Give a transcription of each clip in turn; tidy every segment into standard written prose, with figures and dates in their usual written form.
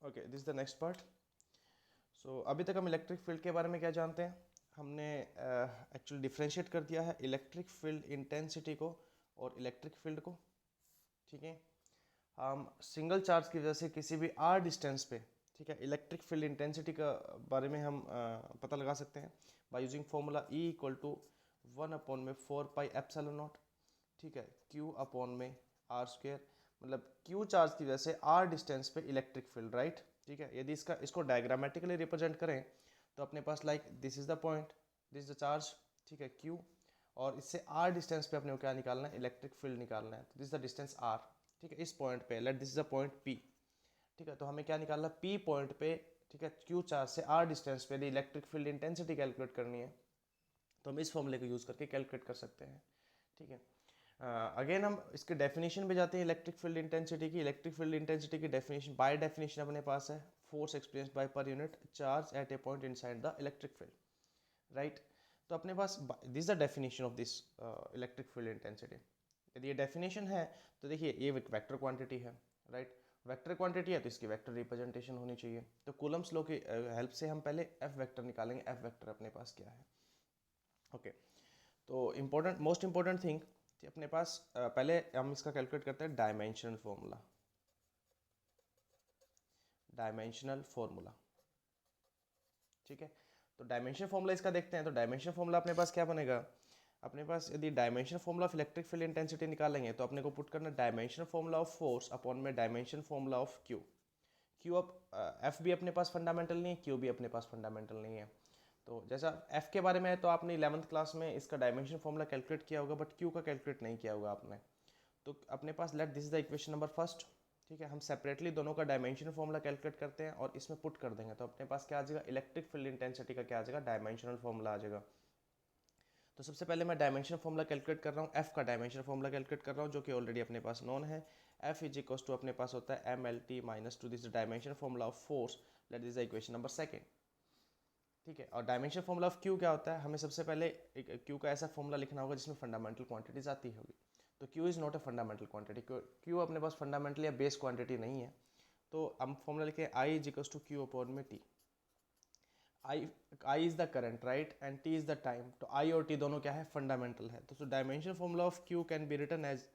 Okay, this the next part. So अभी तक हम इलेक्ट्रिक फील्ड के बारे में क्या जानते हैं? हमने एक्चुअली डिफ्रेंशिएट कर दिया है इलेक्ट्रिक फील्ड इंटेंसिटी को और इलेक्ट्रिक फील्ड को। ठीक है, हम सिंगल चार्ज की वजह से किसी भी आर डिस्टेंस पे, ठीक है, इलेक्ट्रिक फील्ड इंटेंसिटी का बारे में हम पता लगा सकते हैं by using formula E equal to 1/4πε0। ठीक है, Q अपॉन में आर स्क्वेयर, मतलब Q चार्ज की वजह से आर डिस्टेंस पे इलेक्ट्रिक फील्ड, राइट। ठीक है, यदि इसको डायग्रामेटिकली रिप्रेजेंट करें तो अपने पास like this is the point, this is the charge, ठीक है, Q, और इससे आर डिस्टेंस पे अपने को क्या निकालना है? इलेक्ट्रिक फील्ड निकालना है। तो this is the distance R, ठीक है, इस पॉइंट पे let this is the point P। ठीक है, तो हमें क्या निकालना है? P पॉइंट पे, ठीक है, Q चार्ज से आर डिस्टेंस पे यदि इलेक्ट्रिक फील्ड इंटेंसिटी कैलकुलेट करनी है तो हम इस फॉर्मूले को यूज़ करके कैलकुलेट कर सकते हैं। ठीक है, अगेन हम इसके डेफिनेशन पे जाते हैं इलेक्ट्रिक फील्ड इंटेंसिटी की। इलेक्ट्रिक फील्ड इंटेंसिटी की डेफिनेशन बाय डेफिनेशन अपने पास है force experience by per unit charge at a point inside the electric field, right. तो अपने पास this the definition of this electric field intensity. यदि ये डेफिनेशन है तो देखिए ये एक वेक्टर क्वांटिटी है, राइट। वेक्टर क्वांटिटी है तो इसकी वेक्टर रिप्रेजेंटेशन होनी चाहिए। तो कूलम्स लॉ की हेल्प से हम पहले एफ वेक्टर निकालेंगे। एफ वेक्टर अपने पास क्या है? ओके, तो इम्पोर्टेंट मोस्ट इम्पोर्टेंट थिंग अपने पास पहले हम इसका कैलकुलेट करते हैं डायमेंशनल फॉर्मूला। डायमेंशनल फॉर्मूला, ठीक है। तो डायमेंशन फॉर्मूला इसका देखते हैं। तो डायमेंशन फॉर्मूला अपने पास क्या बनेगा? अपने पास यदि dimension formula of electric field intensity निकालेंगे तो अपने को पुट करना dimension formula of force upon में dimension formula of Q. Q अब एफ भी अपने पास फंडामेंटल नहीं है, क्यू भी अपने पास फंडामेंटल नहीं है। तो जैसा एफ के बारे में है तो आपने 11th क्लास में इसका डायमेंशन फॉर्मूला कैलकुलेट किया होगा, बट क्यू का कैलकुलेट नहीं किया होगा आपने। तो अपने पास let this is the equation number first. ठीक है, हम सेपरेटली दोनों का डायमेंशन फॉर्मूला कैलकुलेट करते हैं और इसमें पुट कर देंगे तो अपने पास क्या आ जाएगा? इलेक्ट्रिक फील्ड इंटेंसिटी का क्या आ जाएगा? डायमेंशनल फॉर्मूला आ जाएगा। तो सबसे पहले मैं डायमेंशन फॉर्मूला कैलकुलेट कर रहा हूँ, एफ का डायमेंशन फॉर्मूला कैलकुलेट कर रहा हूँ जो कि ऑलरेडी अपने पास नोन है। एफ इज इक्वल टू अपने पास होता है MLT-2, this dimension formula of force, late this the equation number second. ठीक है, और डायमेंशन फॉर्मूला ऑफ क्यू क्या होता है? हमें सबसे पहले एक क्यू का ऐसा फॉर्मूला लिखना होगा जिसमें फंडामेंटल क्वांटिटीज आती होगी। तो Q is not a fundamental quantity, Q अपने पास फंडामेंटल या बेस क्वांटिटी नहीं है। तो हम फॉर्मूला लिखे I is equal to Q upon में T. I is the current, right, and T is the time. तो आई और टी दोनों क्या है? फंडामेंटल है। तो dimension formula of Q can be written as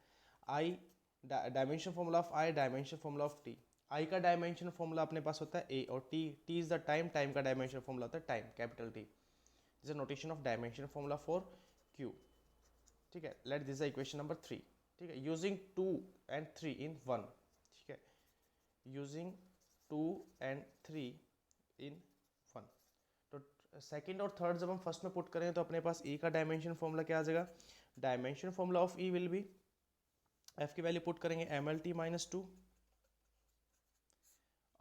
I, dimension formula of I, dimension formula of T. I का dimension formula अपने पास होता है ए, और T is the time, time का डायमेंशन फॉर्मूला होता है time, capital T. This is notation of dimension formula for Q. ठीक है, लेट दिस इक्वेशन नंबर 3। ठीक है, यूजिंग 2 एंड 3 इन 1। ठीक है, यूजिंग 2 एंड 3 इन 1। तो सेकंड और थर्ड जब हम फर्स्ट में पुट करें तो अपने पास ई का डायमेंशन फॉर्मूला क्या आ जाएगा? Dimension formula of E will B, F की वैल्यू पुट करेंगे MLT-2,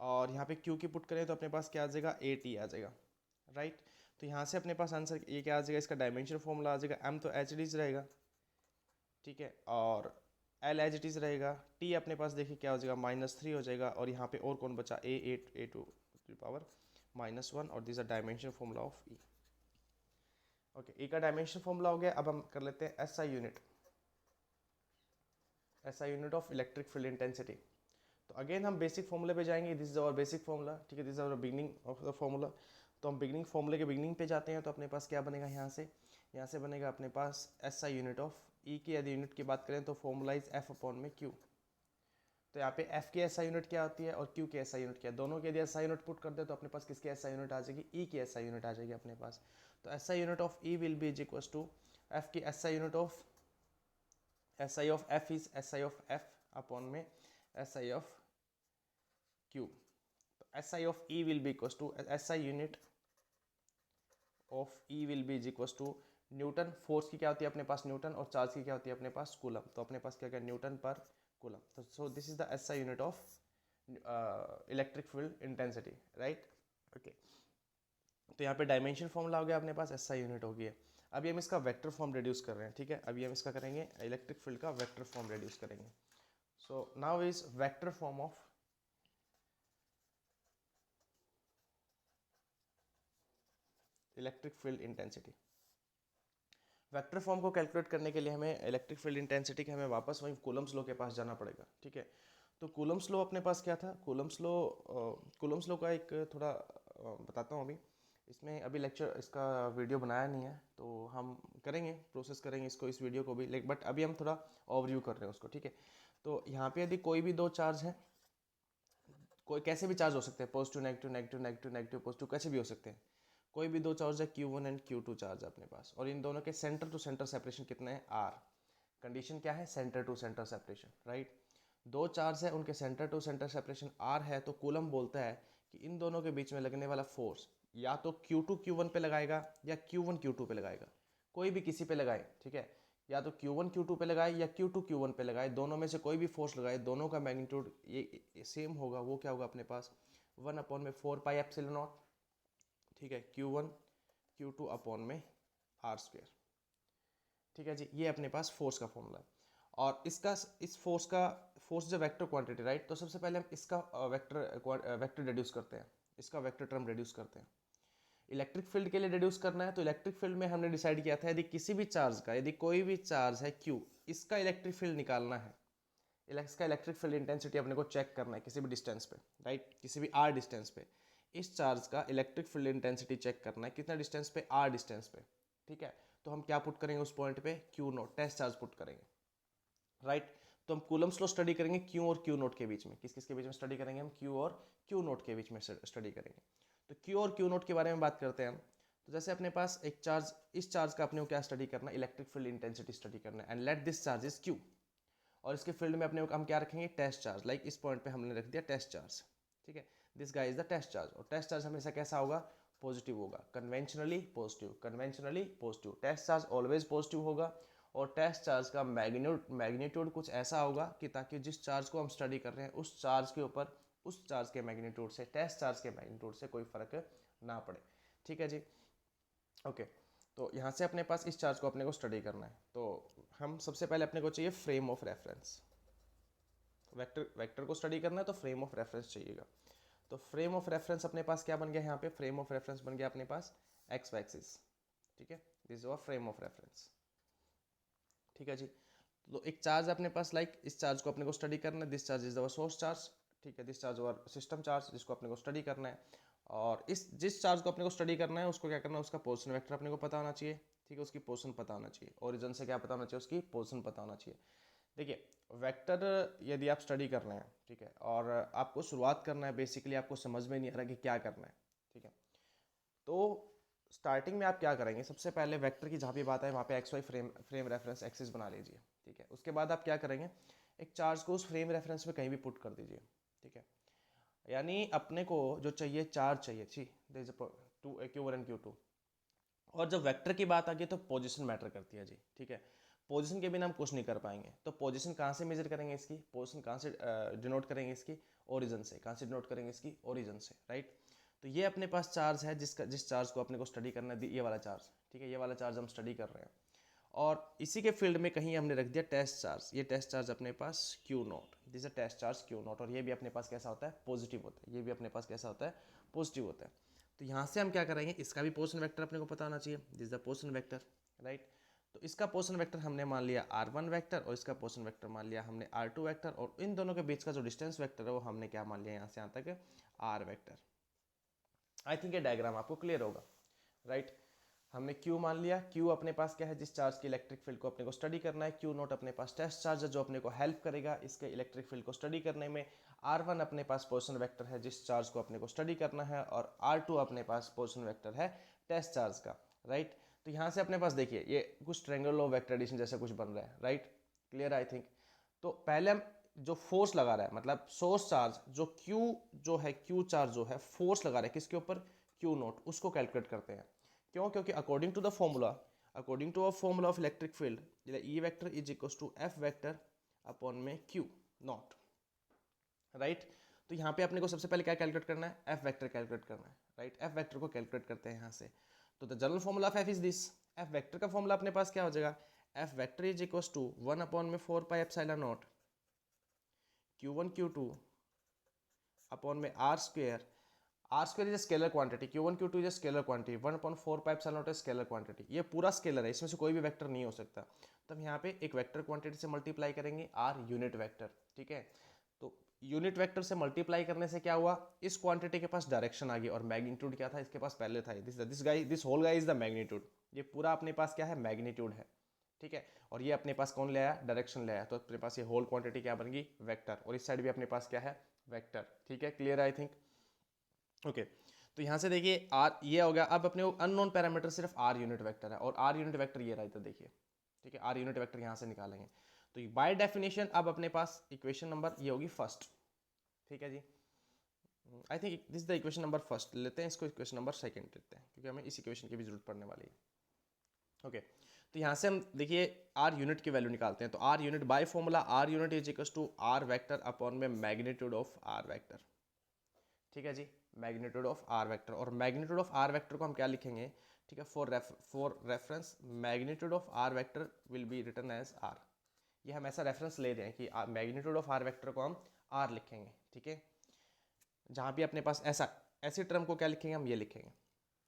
और यहाँ पे क्यू की पुट करें तो अपने पास क्या आ जाएगा? AT आ जाएगा, राइट। तो यहाँ से अपने पास आंसर ये क्या आ जाएगा? इसका डायमेंशन फॉर्मूला आ जाएगा एम तो एच डीज रहेगा, ठीक है, और एल एच डीज रहेगा। टी अपने पास देखिए क्या हो जाएगा? -3 हो जाएगा, और यहाँ पे और कौन बचा? A2 पावर -1, और this a dimension formula of E. Okay, E का डायमेंशन फॉर्मूला हो गया। अब हम कर लेते हैं SI unit, SI unit of electric field intensity. तो अगेन हम बेसिक फॉर्मूले पे जाएंगे। This is our basic formula, ठीक है, this is our beginning of the formula. तो हम बिगनिंग फॉर्मूले के बिगनिंग पे जाते हैं तो अपने पास क्या बनेगा? यहाँ से बनेगा अपने पास एसआई यूनिट ऑफ ई की यदि यूनिट की बात करें तो फॉर्मूला इज एफ अपॉन में क्यू। तो यहाँ पे एफ की एसआई यूनिट क्या होती है और क्यू की एसआई यूनिट क्या है? दोनों के यदि एसआई यूनिट पुट कर दे तो अपने पास किसकी एसआई यूनिट आ जाएगी? ई की एसआई यूनिट आ जाएगी अपने पास। तो SI unit of E will be is equal to F की SI unit of, SI of F is SI of F upon में SI of Q। तो SI of E will be equals to SI unit of E will be equals to Newton. Force की क्या होती है अपने पास? Newton, और charge की क्या होती है अपने पास? कूलम। तो अपने पास क्या क्या? न्यूटन पर कूलम। तो सो this is the SI unit of electric field intensity, right. Okay, तो यहाँ पे डायमेंशन फॉर्मूला हो गया अपने पास, SI यूनिट हो गई है। अभी हम इसका वेक्टर फॉर्म रिड्यूस कर रहे हैं, ठीक है। अभी हम इसका करेंगे इलेक्ट्रिक फील्ड का वेक्टर फॉर्म रिड्यूस करेंगे। So now is vector form of electric field intensity. Vector form को कैलकुलेट करने के लिए हमें इलेक्ट्रिक फील्ड इंटेंसिटी के हमें वापस वही कूलम्स लॉ के पास जाना पड़ेगा, ठीक है। तो कूलम्स लॉ अपने पास क्या था, कूलम्स लॉ का एक थोड़ा बताता हूँ अभी। इसमें अभी लेक्चर इसका वीडियो बनाया नहीं है, तो हम करेंगे, प्रोसेस करेंगे इसको, इस वीडियो को भी, लेकिन बट अभी हम थोड़ा ओवरव्यू कर रहे हैं उसको, ठीक है। तो यहाँ पे यदि कोई भी दो चार्ज हैं, कोई कैसे भी चार्ज हो सकते हैं, positive negative negative negative negative positive, कैसे भी हो सकते हैं। कोई भी दो चार्ज है Q1 एंड Q2 चार्ज है अपने पास, और इन दोनों के सेंटर टू सेंटर सेपरेशन कितने हैं, R। कंडीशन क्या है, centre to centre separation, right. दो चार्ज है, उनके centre to centre separation R है, तो कूलम बोलता है कि इन दोनों के बीच में लगने वाला फोर्स या तो Q2 Q1 पे लगाएगा या Q1 Q2 पे लगाएगा, कोई भी किसी पे लगाए, ठीक है। या तो Q1 Q2 पे लगाए या Q2 Q1 पे लगाए, दोनों में से कोई भी फोर्स लगाए, दोनों का मैग्नीट्यूड ये सेम होगा। वो क्या होगा अपने पास, 1/4πε0, ठीक है, Q1 Q2 अपॉन में R², ठीक है जी। ये अपने पास फोर्स का फॉर्मूला है। और इसका, इस फोर्स जो वेक्टर क्वांटिटी, राइट। तो सबसे पहले हम इसका वेक्टर रिड्यूस करते हैं, इसका वेक्टर टर्म रिड्यूस करते हैं। इलेक्ट्रिक फील्ड के लिए रिड्यूस करना है, तो इलेक्ट्रिक फील्ड में हमने डिसाइड किया था, यदि किसी भी चार्ज का, यदि कोई भी चार्ज है Q, इसका इलेक्ट्रिक फील्ड निकालना है, इसका इलेक्ट्रिक फील्ड इंटेंसिटी अपने को चेक करना है किसी भी डिस्टेंस पे, राइट, किसी भी R डिस्टेंस पे। इस चार्ज का इलेक्ट्रिक फील्ड इंटेंसिटी चेक करना है कितना डिस्टेंस पे, R डिस्टेंस पे, ठीक है। तो हम क्या पुट करेंगे उस पॉइंट पे, Q0, टेस्ट चार्ज पुट करेंगे, राइट। तो हम कूलम्स लॉ स्टडी करेंगे Q और Q0 के बीच में, किस किस के बीच में स्टडी करेंगे हम, Q और Q0 के बीच में स्टडी करेंगे। तो Q और Q0 के बारे में बात करते हैं हम। तो जैसे अपने पास एक चार्ज, इस चार्ज का अपने को क्या स्टडी करना है, इलेक्ट्रिक फील्ड इंटेंसिटी स्टडी करना है, and let this charge is Q। और इसके फील्ड में अपने हम क्या रखेंगे, टेस्ट चार्ज, लाइक इस पॉइंट पे हमने रख दिया टेस्ट चार्ज, ठीक है। This guy is the test charge, और टेस्ट चार्ज हमेशा कैसा होगा, पॉजिटिव होगा, conventionally positive, conventionally positive, test charge always positive होगा। और टेस्ट चार्ज का मैग्नीट्यूड कुछ ऐसा होगा कि ताकि जिस चार्ज को हम स्टडी कर रहे हैं उस चार्ज के ऊपर, उस चार्ज के मैग्नीट्यूड से, टेस्ट चार्ज के मैग्नीट्यूड से कोई फर्क ना पड़े, ठीक है जी। ओके, तो यहाँ से अपने पास इस चार्ज को अपने को स्टडी करना है। तो हम सबसे पहले अपने को चाहिए फ्रेम ऑफ रेफरेंस, वेक्टर को स्टडी करना है तो फ्रेम ऑफ रेफरेंस चाहिएगा। तो फ्रेम ऑफ रेफरेंस अपने पास क्या बन गया, यहाँ पे फ्रेम ऑफ रेफरेंस बन गया अपने पास एक्स एक्सिस, ठीक है। This is our frame of reference, ठीक है जी। तो एक चार्ज अपने पास, लाइक इस चार्ज को अपने को स्टडी करना है, this charge is our source charge, ठीक है। This charge our system charge, जिसको अपने को स्टडी करना है। और इस जिस चार्ज को अपने को स्टडी करना है उसको क्या करना है, उसका पोजीशन वेक्टर अपने को पता होना चाहिए, ठीक है, उसकी पोजीशन पता होना चाहिए। ओरिजिन से क्या पता होना चाहिए, उसकी पोजीशन पता होना चाहिए। देखिए, वेक्टर यदि आप स्टडी कर रहे हैं, ठीक है, और आपको शुरुआत करना है, बेसिकली आपको समझ में नहीं आ रहा कि क्या करना है, ठीक है, तो स्टार्टिंग में आप क्या करेंगे, सबसे पहले वेक्टर की जहाँ भी बात है वहाँ पे X Y frame reference axis बना लीजिए, ठीक है। उसके बाद आप क्या करेंगे, एक चार्ज को उस फ्रेम रेफरेंस में कहीं भी पुट कर दीजिए, ठीक है। यानी अपने को जो चाहिए, चार्ज चाहिए, Q1 एंड Q2। और जब वेक्टर की बात आ गई तो पोजीशन मैटर करती है जी, ठीक है। पोजीशन के बिना हम कुछ नहीं कर पाएंगे। तो पोजीशन कहाँ से मेजर करेंगे इसकी, पोजीशन कहाँ से डिनोट करेंगे इसकी, ओरिजिन से। कहाँ से डिनोट करेंगे इसकी, ओरिजिन से, राइट। तो ये अपने पास चार्ज है जिस चार्ज को अपने को स्टडी करना है, ये वाला चार्ज, ठीक है, ये वाला चार्ज हम स्टडी कर रहे हैं। और इसी के फील्ड में कहीं हमने रख दिया टेस्ट चार्ज, ये टेस्ट चार्ज अपने पास Q0, this test charge Q0, और ये भी अपने पास कैसा होता है, पॉजिटिव होता है, ये भी अपने पास कैसा होता है, पॉजिटिव होता है। तो यहाँ से हम क्या करेंगे, इसका भी पोजीशन वेक्टर अपने को पता होना चाहिए, this the position vector, right. तो इसका पोजीशन वेक्टर हमने मान लिया R1 वेक्टर, और इसका पोजीशन वेक्टर मान लिया हमने R2 वेक्टर, और इन दोनों के बीच का जो डिस्टेंस वेक्टर है वो हमने क्या मान लिया यहाँ से यहाँ तक, R वेक्टर। आई थिंक ये डायग्राम आपको क्लियर होगा, राइट। हमने Q मान लिया, Q अपने पास क्या है, जिस चार्ज की इलेक्ट्रिक फील्ड को अपने को स्टडी करना है। Q0 अपने पास टेस्ट चार्ज है जो अपने को हेल्प करेगा इसके इलेक्ट्रिक फील्ड को स्टडी करने में। R1 अपने पास पोजीशन वेक्टर है जिस चार्ज को अपने को स्टडी करना है, और R2 अपने पास पोजीशन वेक्टर है टेस्ट चार्ज का, राइट। तो यहाँ से अपने पास देखिए ये कुछ ट्रायंगल ऑफ वेक्टर एडिशन जैसा कुछ बन रहा है, राइट, क्लियर आई थिंक। तो पहले हम जो फोर्स लगा रहा है, मतलब सोर्स चार्ज जो Q चार्ज जो है फोर्स लगा रहा है किसके ऊपर, Q0, उसको कैलकुलेट करते हैं। क्यों, क्योंकि according to a formula of electric field, E vector is equals to F vector upon में Q0, राइट। तो यहाँ पे अपने को सबसे पहले क्या कैलकुलेट करना है, F वेक्टर कैलकुलेट करना है, राइट। F वेक्टर को कैलकुलेट करते हैं यहाँ से। तो the general formula of F is this, F vector का फॉर्मूला अपने पास क्या हो जाएगा, F vector is equals to 1/4πε0 Q1 Q2 upon में R²। R² is scalar quantity, Q1 Q2 is scalar quantity, 1/4πε0 scalar quantity, ये पूरा स्केलर है, इसमें से कोई भी वेक्टर नहीं हो सकता। तो हम यहाँ पे एक वेक्टर क्वांटिटी से मल्टीप्लाई करेंगे, R यूनिट वेक्टर, ठीक है। तो यूनिट वेक्टर से मल्टीप्लाई करने से क्या हुआ, इस क्वांटिटी के पास डायरेक्शन आ गई और मैग्नीट्यूड क्या था इसके पास पहले था, this whole guy is the magnitude, ये पूरा अपने पास क्या है, मैग्नीट्यूड है, ठीक है। और ये अपने पास कौन ले आया, डायरेक्शन ले आया, तो अपने पास ये होल क्वांटिटी क्या बन गई, वेक्टर, और इस साइड भी अपने पास क्या है, वेक्टर, ठीक है, क्लियर आई थिंक, ओके। तो यहाँ से देखिए आर ये हो गया, अब अपने अननोन पैरामीटर सिर्फ आर यूनिट वेक्टर है, और आर यूनिट वेक्टर ये रहा था देखिए, ठीक है, आर यूनिट वेक्टर यहाँ से निकालेंगे, तो बाय डेफिनेशन अब अपने पास इक्वेशन नंबर ये होगी फर्स्ट, ठीक है जी। I think this the equation number first लेते हैं, इसको इक्वेशन नंबर सेकंड लेते हैं, क्योंकि हमें इस इक्वेशन की भी जरूरत पड़ने वाली है, ओके। तो यहाँ से हम देखिए आर यूनिट की वैल्यू निकालते हैं, तो R unit by formula R unit is equal to R vector upon में मैग्नीट्यूड ऑफ आर वेक्टर, ठीक है जी, मैग्नीट्यूड ऑफ आर वेक्टर, और मैग्नीट्यूड ऑफ आर वेक्टर को हम क्या लिखेंगे, ठीक है, for reference magnitude of R vector will be written as R, ये हम ऐसा रेफरेंस ले रहे हैं कि मैग्नीट्यूड ऑफ आर वेक्टर को हम आर लिखेंगे, ठीक है, जहाँ भी अपने पास ऐसा ऐसी टर्म को क्या लिखेंगे, हम ये लिखेंगे,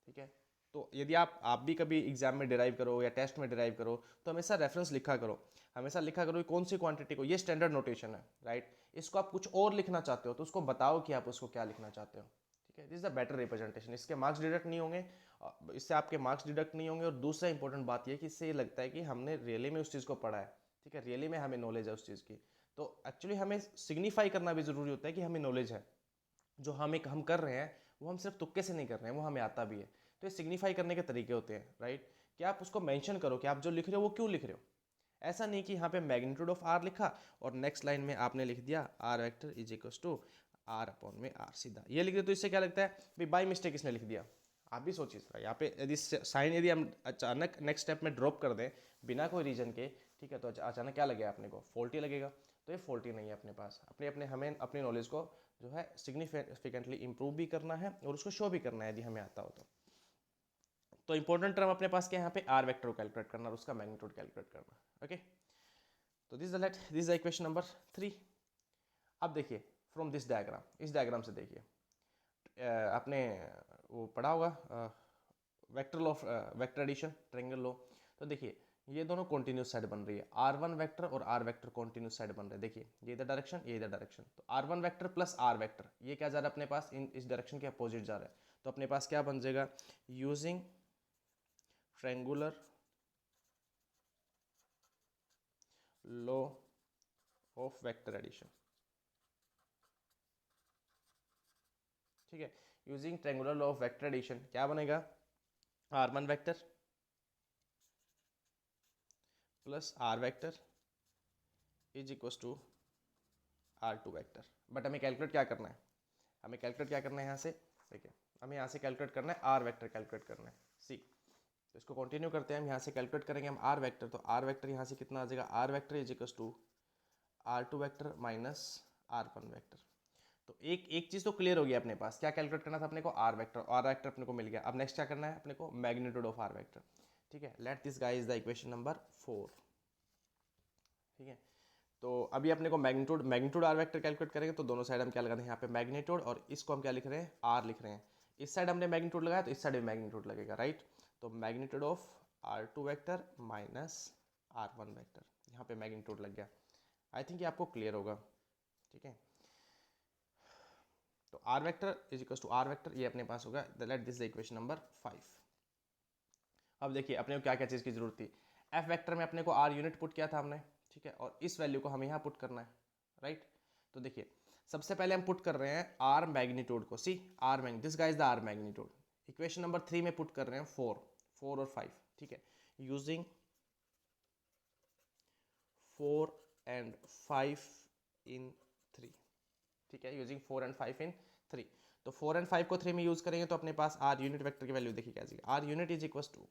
ठीक है। तो यदि आप भी कभी एग्जाम में डिराइव करो या टेस्ट में डिराइव करो, तो हमेशा रेफरेंस लिखा करो, हमेशा लिखा करो कि कौन सी क्वांटिटी को, ये स्टैंडर्ड नोटेशन है, राइट, इसको आप कुछ और लिखना चाहते हो तो उसको बताओ कि आप उसको क्या लिखना चाहते हो, ठीक है, this is the better representation, इसके मार्क्स डिडक्ट नहीं होंगे, इससे आपके मार्क्स डिडक्ट नहीं होंगे, और दूसरा इंपॉर्टेंट बात यह कि इससे ये लगता है कि हमने रियली में उस चीज़ को पढ़ा है, ठीक है, रियली में हमें नॉलेज है उस चीज़ की, तो एक्चुअली हमें सिग्निफाई करना भी जरूरी होता है कि हमें नॉलेज है, जो हम कर रहे हैं वो हम सिर्फ तुक्के से नहीं कर रहे हैं, वो हमें आता भी है, तो ये सिग्निफाई करने के तरीके होते हैं, राइट, कि आप उसको मेंशन करो कि आप जो लिख रहे हो वो क्यों लिख रहे हो, ऐसा नहीं कि यहाँ पे मैग्नीट्यूड ऑफ आर लिखा और नेक्स्ट लाइन में आपने लिख दिया R vector is equal to R upon में आर, सीधा ये लिख दे, तो इससे क्या लगता है भाई बाई मिस्टेक इसने लिख दिया, आप भी सोचिए सर, यहाँ पे यदि साइन यदि हम अचानक नेक्स्ट स्टेप में ड्रॉप कर दें बिना कोई रीजन के, ठीक है, तो अचानक क्या लगेगा अपने को, फॉल्टी लगेगा, तो ये फॉल्टी नहीं है अपने पास, हमें अपनी नॉलेज को जो है सिग्निफिकेंटली इंप्रूव भी करना है और उसको शो भी करना है यदि हमें आता हो तो इंपॉर्टेंट टर्म अपने पास क्या है यहाँ पे, आर वेक्टर को कैलकुलेट करना और उसका मैग्नीट्यूड कैलकुलेट करना, ओके। तो दिस इज इक्वेशन नंबर 3। अब देखिए फ्रॉम दिस डायग्राम, इस डायग्राम से देखिए आपने वो पढ़ा होगा vector law, vector addition, triangle law, तो देखिए ये दोनों कॉन्टिन्यूस साइड बन रही है, R1 वेक्टर और R वेक्टर कॉन्टिन्यूस साइड बन रहे हैं, देखिए ये इधर डायरेक्शन, ये इधर डायरेक्शन, तो R1 vector plus R vector ये क्या जा रहा है अपने पास, इस डायरेक्शन के अपोजिट जा रहा है, तो अपने पास क्या बन जाएगा, using triangular law of vector addition, ठीक है, using triangular law of vector addition क्या बनेगा, R1 vector plus R vector is equal to R2 vector, but हमें कैलकुलेट क्या करना है, हमें कैलकुलेट क्या करना है यहाँ से, देखिए हमें यहाँ से कैलकुलेट करना है R वेक्टर कैलकुलेट करना है, सी, तो इसको कंटिन्यू करते हैं हम, यहाँ से कैलकुलेट करेंगे हम R वेक्टर, तो R वेक्टर यहाँ से कितना आ जाएगा, R vector is equal to R2 vector minus R1 vector, तो एक चीज़ तो क्लियर हो गया अपने पास, क्या कैलकुलेट करना था अपने को, R वेक्टर अपने को मिल गया, अब नेक्स्ट क्या करना है अपने को, मैग्नीट्यूड ऑफ R वेक्टर, ठीक है, late this guys is the equation number 4, ठीक है। तो अभी अपने को मैग्नीट्यूड आर वेक्टर कैलकुलेट करेंगे, तो दोनों साइड हम क्या लगाते हैं यहाँ पे मैग्नीट्यूड, और इसको हम क्या लिख रहे हैं, आर लिख रहे हैं, इस साइड हमने मैग्नीट्यूड लगाया तो इस साइड भी मैग्नीट्यूड लगेगा, राइट, तो magnitude of R2 vector minus R1 vector, यहाँ पे मैग्नीट्यूड लग गया, आई थिंक ये आपको क्लियर होगा, ठीक है। तो R vector is equal to R vector, ये अपने पास होगा, let this the equation number 5। अब देखिए अपने को क्या क्या चीज़ की जरूरत थी, एफ वेक्टर में अपने को आर यूनिट पुट किया था हमने, ठीक है, और इस वैल्यू को हमें यहाँ पुट करना है, राइट, तो देखिए सबसे पहले हम पुट कर रहे हैं आर मैग्नीट्यूड को, see R magnitude, this guys the R magnitude, equation number 3 में पुट कर रहे हैं 4 और 5, ठीक है, यूजिंग 4 एंड 5 इन 3, ठीक है, यूजिंग 4 एंड 5 इन 3, तो 4 एंड 5 को 3 में यूज करेंगे तो अपने पास आर यूनिट वेक्टर की वैल्यू देखिए क्या जाएगी, R unit is equal to,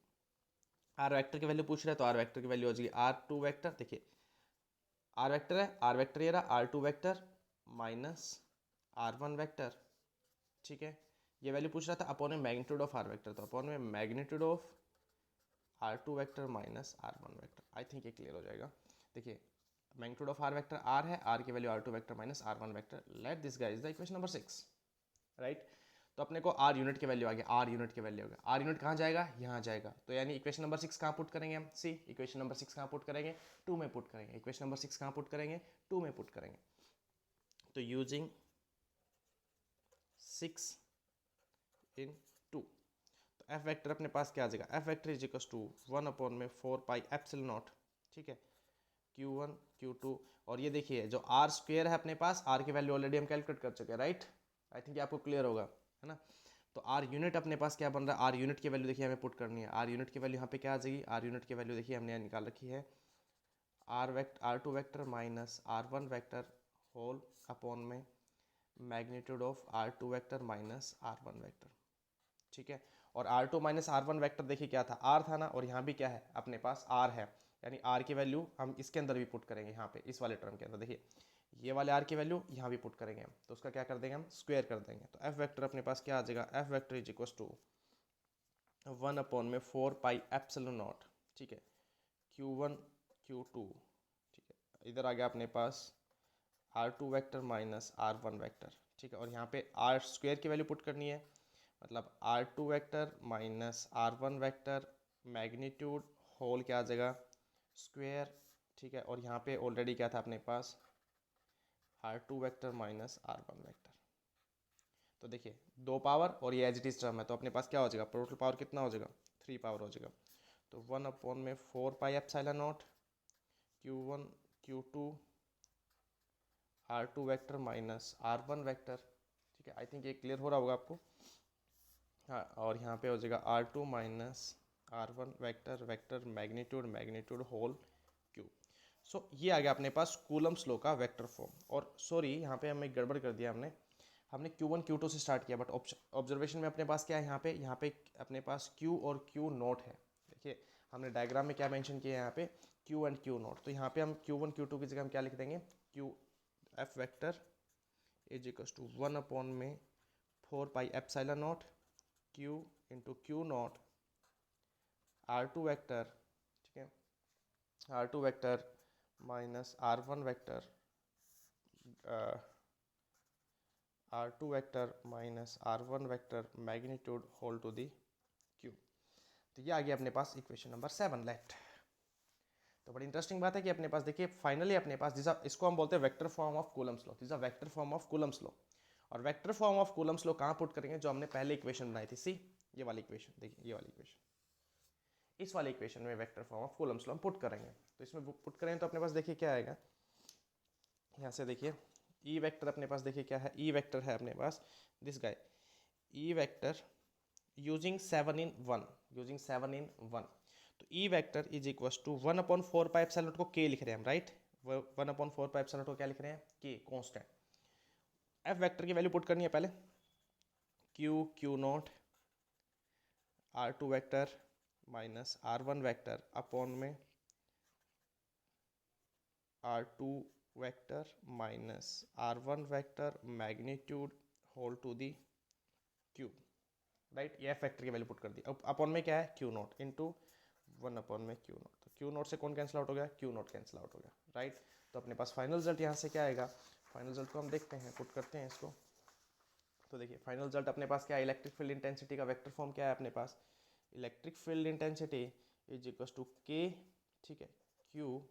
R vector की वैल्यू पूछ रहे हैं तो आर वेक्टर की वैल्यू हो जाएगी R2 वेक्टर, देखिए आर वेक्टर है, आर वेक्टर ये रहा, R2 vector minus R1 vector, ठीक है, ये वैल्यू पूछ रहा था अपॉन में मैग्नीट्यूड ऑफ आर वेक्टर, तो अपॉन में magnitude of R2 vector minus R1 vector, I think ये क्लियर हो जाएगा, देखिए magnitude of R vector R है, आर की value R2 vector minus R1 vector, let this guys the equation number 6, right, तो अपने को आर यूनिट की वैल्यू आ गया, आर यूनिट की वैल्यू आ गया, आर यूनिट कहाँ जाएगा, यहाँ जाएगा, तो यानी इक्वेशन नंबर 6 कहाँ पुट करेंगे हम, सी इक्वेशन नंबर 6 कहाँ पुट करेंगे, 2 में पुट करेंगे, इक्वेशन नंबर 6 कहाँ पुट करेंगे, 2 में पुट करेंगे, तो यूजिंग 6 इन 2, तो एफ वेक्टर अपने पास क्या आ जाएगा, F vector is equal to 1/4 pi epsilon naught, ठीक है, Q1 Q2। और ये देखिए जो आर स्क्वेयर है अपने पास, आर की वैल्यू ऑलरेडी हम कैलकुलेट कर चुके हैं, राइट। आई थिंक ये आपको क्लियर होगा, है ना। तो आर यूनिट अपने पास क्या बन रहा है, आर यूनिट की वैल्यू देखिए हमें पुट करनी है। आर यूनिट की वैल्यू यहाँ पे क्या आ जाएगी, आर यूनिट की वैल्यू देखिए हमने यहाँ निकाल रखी है, R2 vector minus R1 vector whole upon में magnitude of R2 vector minus R1 vector, ठीक है। और R2 माइनस R1 वेक्टर देखिए क्या था, R था ना, और यहाँ भी क्या है अपने पास R है, यानी R की वैल्यू हम इसके अंदर भी पुट करेंगे, यहाँ पे इस वाले टर्म के अंदर देखिए ये वाले R की वैल्यू यहाँ भी पुट करेंगे हम, तो उसका क्या कर देंगे हम, स्क्वायर कर देंगे। तो F वेक्टर अपने पास क्या आ जाएगा, F vector is equal to 1/4 pi epsilon naught, ठीक है, Q1 Q2, ठीक है। इधर आ गया अपने पास R2 vector minus R1 vector, ठीक है। और यहाँ पे R स्क्वायर की वैल्यू पुट करनी है, मतलब R2 vector minus R1 vector magnitude whole क्या आ जाएगा, स्क्वायर, ठीक है। और यहाँ पे ऑलरेडी क्या था अपने पास, R2 vector minus R1 vector. तो देखिए 2 पावर और ये एज इट इज टर्म है, तो अपने पास क्या हो जाएगा, टोटल पावर कितना हो जाएगा, 3 पावर हो जाएगा। तो 1/4 pi epsilon not Q1 Q2 R2 vector minus R1 vector, ठीक है। आई थिंक ये क्लियर हो रहा होगा आपको, हाँ। और यहाँ पे हो जाएगा R2 minus R1 vector, vector magnitude whole cube. So ये आ गया अपने पास कूलम्स लॉ का वेक्टर फॉर्म। और सॉरी यहाँ पे हमें गड़बड़ कर दिया, हमने Q1 Q2 से स्टार्ट किया, बट ऑब्जर्वेशन में अपने पास क्या है, यहाँ पे अपने पास Q और Q नोट है। देखिए हमने डायग्राम में क्या मेंशन किया है यहाँ पे, Q एंड Q नोट। तो यहाँ पे हम Q1 Q2 की जगह हम क्या लिख देंगे, Q F vector is equal to 1/4 pi epsilon naught Q into Q naught R2 vector, ठीक है, R2 vector minus R1 vector, R2 vector minus R1 vector magnitude whole to the cube. तो ये आ गया अपने पास इक्वेशन नंबर 7 लेफ्ट। तो बड़ी interesting बात है कि अपने पास देखिए फाइनली अपने पास दिस, इसको हम बोलते हैं vector form of Coulomb's law, this a vector form of Coulomb's law. और vector form of Coulomb's law कहाँ पुट करेंगे, जो हमने पहले इक्वेशन बनाई थी, सी ये वाली इक्वेशन, देखिए ये वाली इक्वेशन, इस वाले इक्वेशन में vector form of Coulomb's law हम पुट करेंगे। तो इसमें पुट करेंगे तो अपने पास देखिए क्या आएगा, यहाँ से देखिए ई वेक्टर अपने पास देखिए क्या है, ई वेक्टर है अपने पास this guy, E vector using 7 in 1, तो E vector is equal to 1/4 pi epsilon naught को के लिख रहे हैं हम, राइट। 1/4 पाई एप्सिलॉन नॉट को क्या लिख रहे हैं, के कांस्टेंट। एफ वेक्टर की वैल्यू पुट करनी है पहले, Q naught R2 vector minus R1 vector upon में R2 vector minus R1 vector magnitude whole to the cube, right. ये एफ वेक्टर की वैल्यू पुट कर दी। अब अपॉन में क्या है, Q naught into 1/Q naught, तो Q नॉट से कौन कैंसिल आउट हो गया, Q नॉट कैंसिल आउट हो गया, राइट। तो अपने पास फाइनल रिजल्ट यहाँ से क्या आएगा, फाइनल रिजल्ट को हम देखते हैं, पुट करते हैं इसको। तो देखिए फाइनल रिजल्ट अपने पास क्या है, इलेक्ट्रिक फील्ड इंटेंसिटी का वेक्टर फॉर्म क्या है अपने पास, electric field intensity is equal to K, ठीक है, Q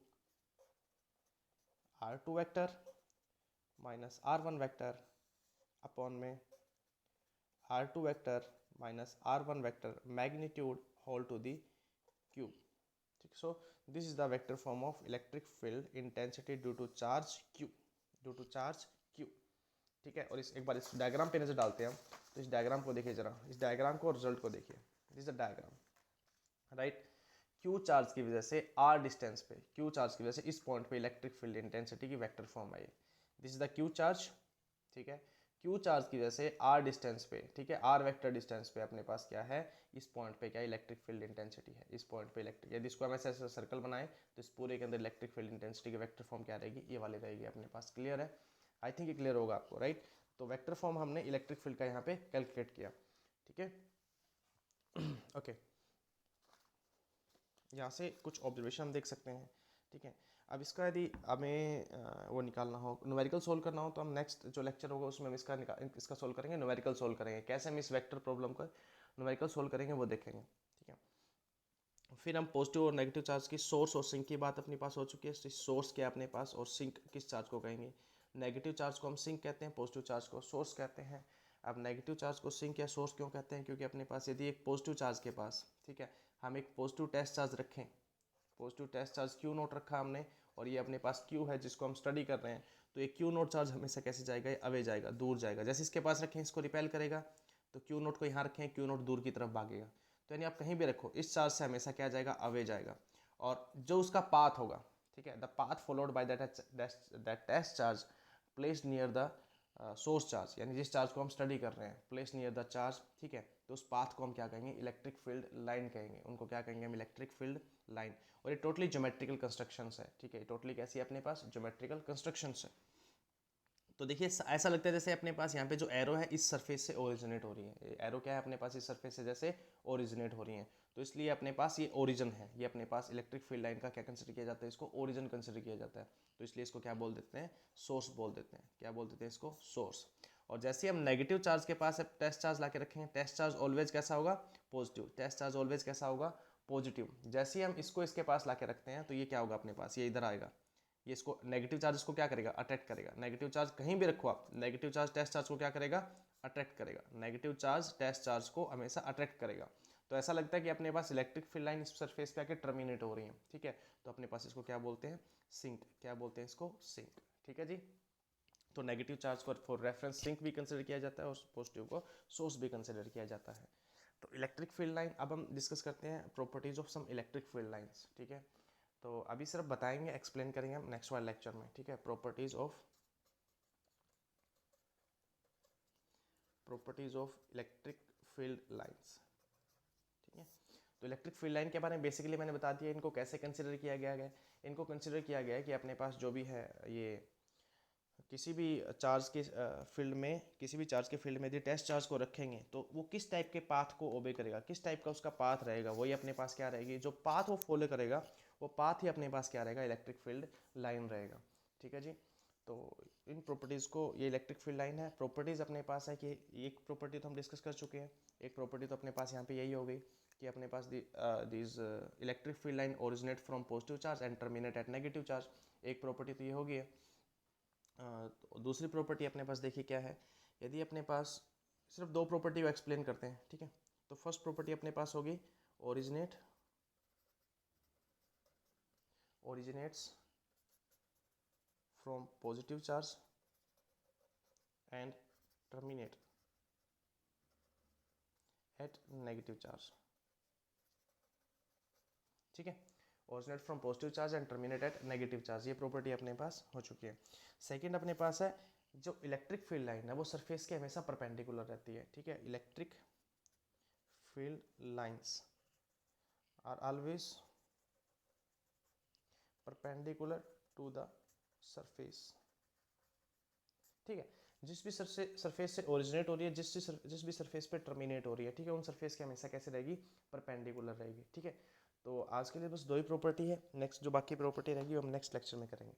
R2 vector minus R1 vector upon में R2 vector minus R1 vector magnitude whole to the cube, ठीक। So this is the vector form of electric field intensity due to charge Q, ठीक है। और इस एक बार इस diagram पे नजर डालते हैं हम, तो इस डायग्राम को देखिए जरा, इस डायग्राम को और रिजल्ट को देखिए, this is the diagram, right. Q charge की वजह से R डिस्टेंस पे, Q चार्ज की वजह से इस पॉइंट पे इलेक्ट्रिक फील्ड इंटेंसिटी की vector form I, this is the Q charge, ठीक है। Q चार्ज की वजह से R डिस्टेंस पे, ठीक है, R वेक्टर डिस्टेंस पे अपने पास क्या है, इस पॉइंट पे क्या इलेक्ट्रिक फील्ड इंटेंसिटी है, इस पॉइंट पे इलेक्ट्रिक, यदि इसको हम ऐसे सर्कल बनाएं तो इस पूरे के अंदर इलेक्ट्रिक फील्ड इंटेंसिटी की वेक्टर फॉर्म क्या रहेगी, ये वाली रहेगी अपने पास। क्लियर है, आई थिंक ये क्लियर होगा आपको, राइट। तो वेक्टर फॉर्म हमने इलेक्ट्रिक फील्ड का यहाँ पे कैलकुलेट किया, ठीक है। ओके यहाँ से कुछ ऑब्जर्वेशन हम देख सकते हैं, ठीक है। अब इसका यदि हमें वो निकालना हो, न्यूमेरिकल सोल्व करना हो, तो हम नेक्स्ट जो लेक्चर होगा उसमें हम इसका सोल्व करेंगे, न्यूमेरिकल सोल्व करेंगे, कैसे हम इस वेक्टर प्रॉब्लम को न्यूमेरिकल सोल्व करेंगे वो देखेंगे, ठीक है। फिर हम पॉजिटिव और नेगेटिव चार्ज की सोर्स और सिंक की बात अपने पास हो चुकी है, सोर्स क्या अपने पास और सिंक किस चार्ज को कहेंगे, नेगेटिव चार्ज को हम सिंक कहते हैं, पॉजिटिव चार्ज को सोर्स कहते हैं। अब नेगेटिव चार्ज को सिंक या सोर्स क्यों कहते हैं, क्योंकि अपने पास यदि एक पॉजिटिव चार्ज के पास, ठीक है, हम एक पॉजिटिव टेस्ट चार्ज रखें, positive test charge Q naught रखा हमने, और ये अपने पास क्यू है जिसको हम स्टडी कर रहे हैं, तो ये क्यू नोट चार्ज हमेशा कैसे जाएगा, ये अवे जाएगा, दूर जाएगा। जैसे इसके पास रखें इसको रिपेल करेगा, तो क्यू नोट को यहाँ रखें, क्यू नोट दूर की तरफ भागेगा। तो यानी आप कहीं भी रखो, इस चार्ज से हमेशा क्या जाएगा, अवे जाएगा। और जो उसका पाथ होगा, ठीक है, the path followed by that test charge placed near the source charge, यानी जिस चार्ज को हम स्टडी कर रहे हैं, प्लेस नियर द चार्ज, ठीक है, तो उस पाथ को हम क्या कहेंगे, इलेक्ट्रिक फील्ड लाइन कहेंगे, उनको क्या कहेंगे हम, इलेक्ट्रिक फील्ड लाइन। और ये टोटली ज्योमेट्रिकल कंस्ट्रक्शंस है, ठीक है, टोटली कैसी है अपने पास, ज्योमेट्रिकल कंस्ट्रक्शंस है। तो देखिए ऐसा लगता है जैसे अपने पास यहाँ पे जो एरो है इस सरफेस से ओरिजिनेट हो रही है, एरो क्या है अपने पास, इस सरफेस से जैसे ओरिजिनेट हो रही है, तो इसलिए अपने पास ये ओरिजिन है, ये अपने पास इलेक्ट्रिक फील्ड लाइन का क्या कंसिडर किया जाता है, इसको ओरिजिन कंसिडर किया जाता है। तो इसलिए इसको क्या बोल देते हैं, सोर्स बोल देते हैं। क्या बोल देते हैं इसको, सोर्स। और जैसे हम नेगेटिव चार्ज के पास टेस्ट चार्ज ला के रखेंगे, टेस्ट चार्ज ऑलवेज कैसा होगा, पॉजिटिव, टेस्ट चार्ज ऑलवेज कैसा होगा, पॉजिटिव। जैसे ही हम इसको इसके पास ला के रखते हैं तो ये क्या होगा अपने पास, ये इधर आएगा, ये इसको नेगेटिव चार्ज इसको क्या करेगा, अट्रैक्ट करेगा। नेगेटिव चार्ज कहीं भी रखो आप, नेगेटिव चार्ज टेस्ट चार्ज को क्या करेगा, अट्रैक्ट करेगा। नेगेटिव चार्ज टेस्ट चार्ज को हमेशा अट्रैक्ट करेगा। तो ऐसा लगता है कि अपने पास इलेक्ट्रिक फील्ड लाइन इस सरफेस पे आके टर्मिनेट हो रही है, ठीक है, तो अपने पास इसको क्या बोलते हैं, सिंक। क्या बोलते हैं इसको, सिंक, ठीक है जी। तो नेगेटिव चार्ज को फॉर रेफरेंस सिंक भी कंसिडर किया जाता है और पॉजिटिव को सोर्स भी कंसिडर किया जाता है। तो इलेक्ट्रिक फील्ड लाइन, अब हम डिस्कस करते हैं properties of some electric field lines, ठीक है। तो अभी सिर्फ बताएंगे, एक्सप्लेन करेंगे हम नेक्स्ट वाले लेक्चर में, ठीक है। Properties of electric field lines, ठीक है। तो इलेक्ट्रिक फील्ड लाइन के बारे में बेसिकली मैंने बता दिया, इनको कैसे कंसिडर किया गया है। इनको कंसिडर किया गया है कि अपने पास जो भी है, ये किसी भी चार्ज के फील्ड में, किसी भी चार्ज के फील्ड में यदि टेस्ट चार्ज को रखेंगे तो वो किस टाइप के पाथ को ओबे करेगा, किस टाइप का उसका पाथ रहेगा, वही अपने पास क्या रहेगी, जो पाथ वो फॉलो करेगा वो पाथ ही अपने पास क्या रहेगा, इलेक्ट्रिक फील्ड लाइन रहेगा, ठीक है जी। तो इन प्रॉपर्टीज़ को, ये इलेक्ट्रिक फील्ड लाइन है। प्रॉपर्टीज़ अपने पास है कि एक प्रॉपर्टी तो हम डिस्कस कर चुके हैं, एक प्रॉपर्टी तो अपने पास यहाँ पे यही हो गई कि अपने पास this electric field line originate from positive charge and terminate at negative charge. एक प्रॉपर्टी तो ये हो गई है। तो दूसरी प्रॉपर्टी अपने पास देखिए क्या है, यदि अपने पास सिर्फ दो प्रॉपर्टी को एक्सप्लेन करते हैं, ठीक है। तो फर्स्ट प्रॉपर्टी अपने पास होगी originates from positive charge and terminate at negative charge, ठीक है। Originate from positive charge and terminate at negative charge, ये प्रॉपर्टी अपने पास हो चुकी है। सेकंड अपने पास है, जो इलेक्ट्रिक फील्ड लाइन है वो सरफेस के हमेशा परपेंडिकुलर रहती है, ठीक है। Electric field lines are always perpendicular to the surface, ठीक है। जिस भी सरफेस से ओरिजिनेट हो रही है, जिस भी सरफेस पे टर्मिनेट हो रही है, ठीक है, उन सरफेस के हमेशा कैसे रहेगी, परपेंडिकुलर रहेगी, ठीक है। तो आज के लिए बस दो ही प्रॉपर्टी है, नेक्स्ट जो बाकी प्रॉपर्टी रहेगी वो हम नेक्स्ट लेक्चर में करेंगे।